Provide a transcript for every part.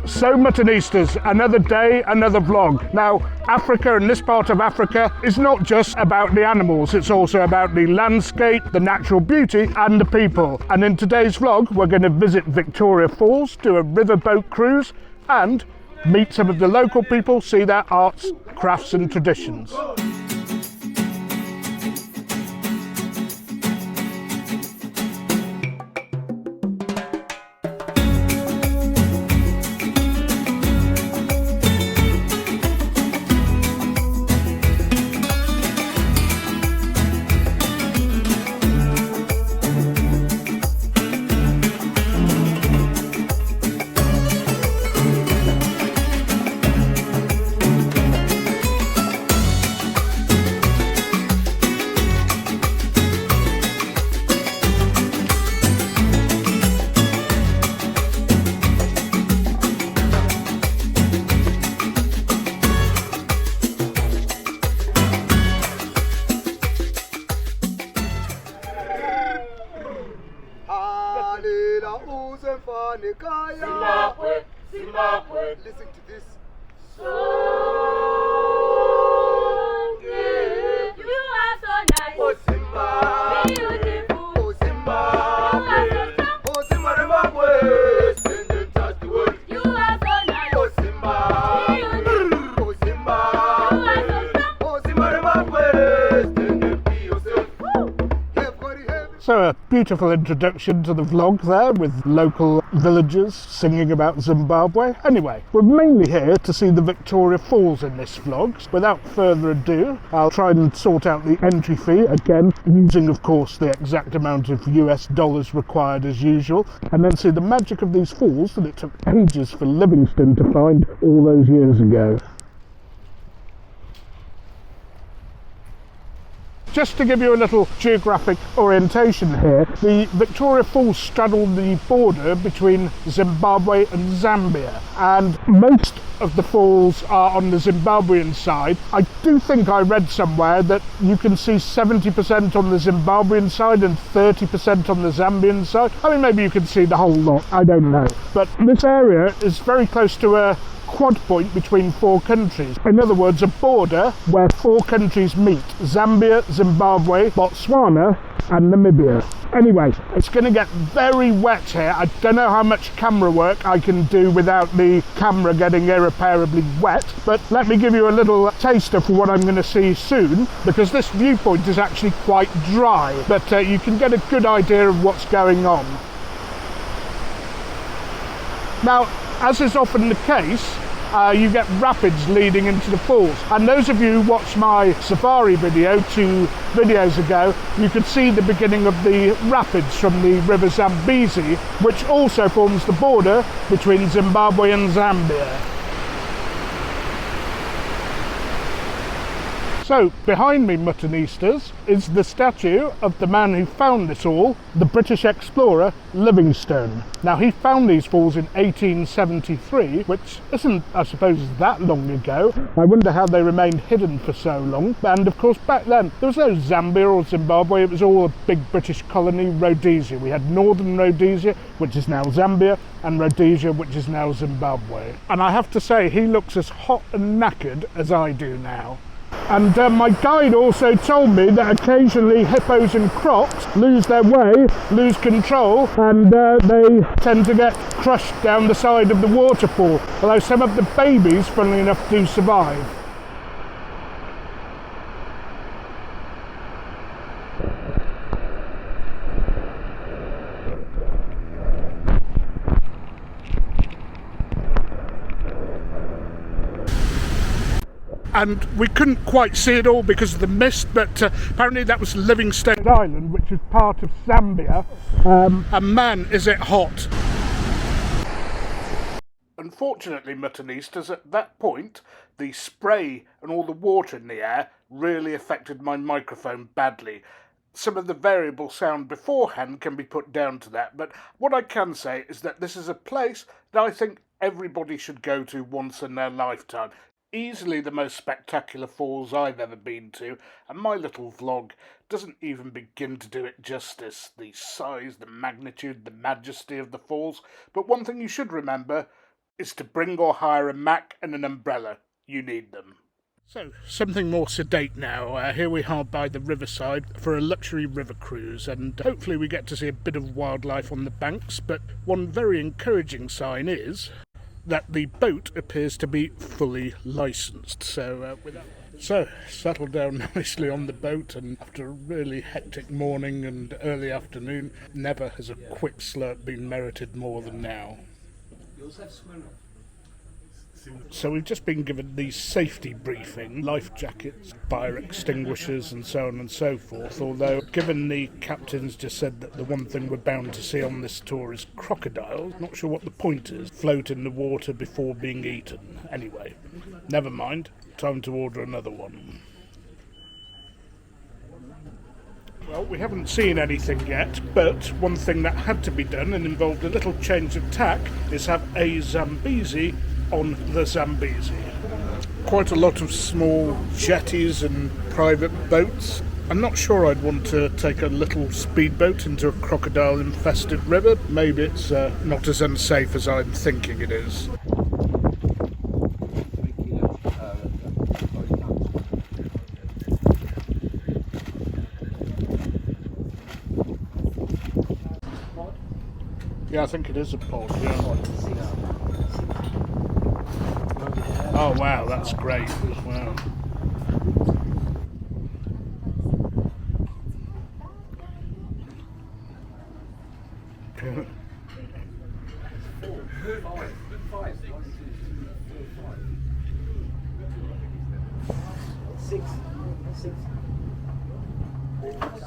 So Muttonistas, another day, another vlog. Now, Africa and this part of Africa is not just about the animals, it's also about the landscape, the natural beauty and the people. And in today's vlog, we're going to visit Victoria Falls, do a riverboat cruise and meet some of the local people, see their arts, crafts and traditions. Zimbabwe, Zimbabwe. Listen to this. So good. You are so nice. Oh Zimbabwe, beautiful. Oh Zimbabwe, you are so strong. Oh Zimbabwe, stand and touch the world. You are so nice. Oh Zimbabwe, beautiful. Oh Zimbabwe, you are so strong. Oh Zimbabwe, stand and be yourself. So a beautiful introduction to the vlog there with local villagers singing about Zimbabwe. Anyway, we're mainly here to see the Victoria Falls in this vlog. Without further ado, I'll try and sort out the entry fee, again using of course the exact amount of US dollars required as usual, and then see the magic of these falls that it took ages for Livingstone to find all those years ago. Just to give you a little geographic orientation here, the Victoria Falls straddle the border between Zimbabwe and Zambia, and most of the falls are on the Zimbabwean side. I do think I read somewhere that you can see 70% on the Zimbabwean side and 30% on the Zambian side. I mean, maybe you can see the whole lot, I don't know. But this area is very close to a quad point between four countries. In other words, a border where four countries meet: Zambia, Zimbabwe, Botswana and Namibia. Anyway, it's going to get very wet here. I don't know how much camera work I can do without the camera getting irreparably wet, but let me give you a little taster for what I'm going to see soon, because this viewpoint is actually quite dry, but you can get a good idea of what's going on. Now, as is often the case, you get rapids leading into the falls, and those of you who watched my safari video 2 videos ago, you could see the beginning of the rapids from the river Zambezi, which also forms the border between Zimbabwe and Zambia. So, behind me, Muttonistas, is the statue of the man who found this all, the British explorer Livingstone. Now, he found these falls in 1873, which isn't, I suppose, that long ago. I wonder how they remained hidden for so long. And of course, back then, there was no Zambia or Zimbabwe, it was all a big British colony, Rhodesia. We had northern Rhodesia, which is now Zambia, and Rhodesia, which is now Zimbabwe. And I have to say, he looks as hot and knackered as I do now. And my guide also told me that occasionally hippos and crocs lose their way, lose control, and they tend to get crushed down the side of the waterfall, although some of the babies, funnily enough, do survive. And we couldn't quite see it all because of the mist, but apparently that was Livingstone Island, which is part of Zambia, and man is it hot. Unfortunately, Muttonistas, at that point, the spray and all the water in the air really affected my microphone badly. Some of the variable sound beforehand can be put down to that, but what I can say is that this is a place that I think everybody should go to once in their lifetime. Easily the most spectacular falls I've ever been to, and my little vlog doesn't even begin to do it justice. The size, the magnitude, the majesty of the falls. But one thing you should remember, is to bring or hire a Mac and an umbrella. You need them. So, something more sedate now. Here we are by the riverside for a luxury river cruise, and hopefully we get to see a bit of wildlife on the banks, but one very encouraging sign is that the boat appears to be fully licensed. So, settled down nicely on the boat, and after a really hectic morning and early afternoon, never has a quick slurp been merited more than now. So we've just been given the safety briefing, life jackets, fire extinguishers and so on and so forth, although given the captain's just said that the one thing we're bound to see on this tour is crocodiles, not sure what the point is, float in the water before being eaten. Anyway, never mind, time to order another one. Well, we haven't seen anything yet, but one thing that had to be done and involved a little change of tack is have a Zambezi on the Zambezi. Quite a lot of small jetties and private boats. I'm not sure I'd want to take a little speedboat into a crocodile-infested river. Maybe it's not as unsafe as I'm thinking it is. Yeah, I think it is a pod, yeah. Oh wow, that's great. Wow.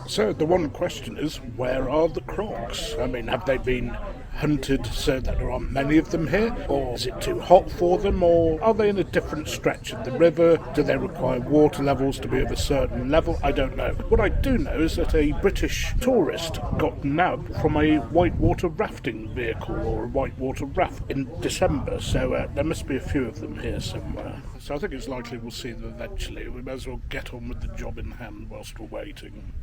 So the one question is, where are the Crocs? I mean, have they been hunted so that there aren't many of them here? Or is it too hot for them? Or are they in a different stretch of the river? Do they require water levels to be of a certain level? I don't know. What I do know is that a British tourist got nabbed from a whitewater rafting vehicle or a whitewater raft in December. So there must be a few of them here somewhere. So I think it's likely we'll see them eventually. We may as well get on with the job in hand whilst we're waiting.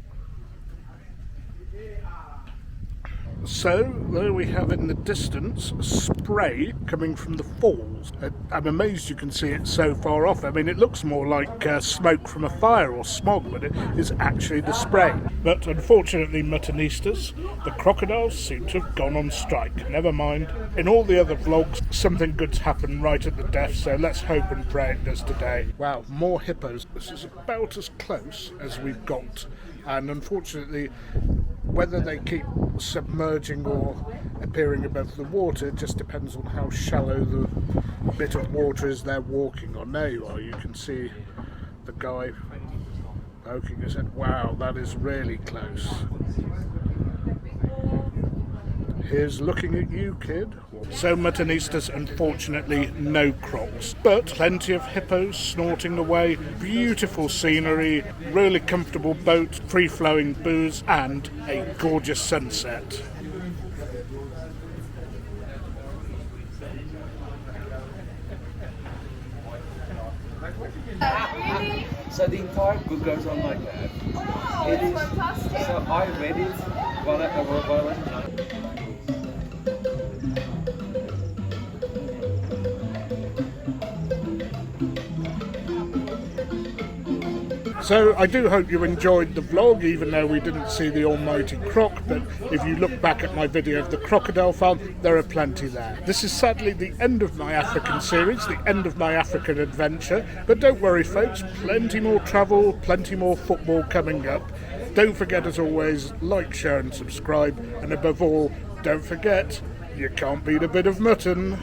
So, there we have in the distance spray coming from the falls. I'm amazed you can see it so far off. I mean, it looks more like smoke from a fire or smog, but it is actually the spray. But unfortunately, Muttonistas, the crocodiles seem to have gone on strike. Never mind. In all the other vlogs, something good's happened right at the death, so let's hope and pray it does today. Wow, more hippos. This is about as close as we've got. And unfortunately, whether they keep submerging or appearing above the water just depends on how shallow the bit of water is they're walking on. There you are, you can see the guy poking his head. Wow, that is really close. Here's looking at you, kid. So Muttonistas, unfortunately, no Crocs, but plenty of hippos snorting away, beautiful scenery, really comfortable boat, free-flowing booze, and a gorgeous sunset. So the entire book goes on like that. Oh, It is. fantastic. So I read it while I was in London. So I do hope you enjoyed the vlog, even though we didn't see the almighty croc, but if you look back at my video of the crocodile farm, there are plenty there. This is sadly the end of my African series, the end of my African adventure, but don't worry folks, plenty more travel, plenty more football coming up. Don't forget, as always, like, share and subscribe, and above all, don't forget, you can't beat a bit of mutton.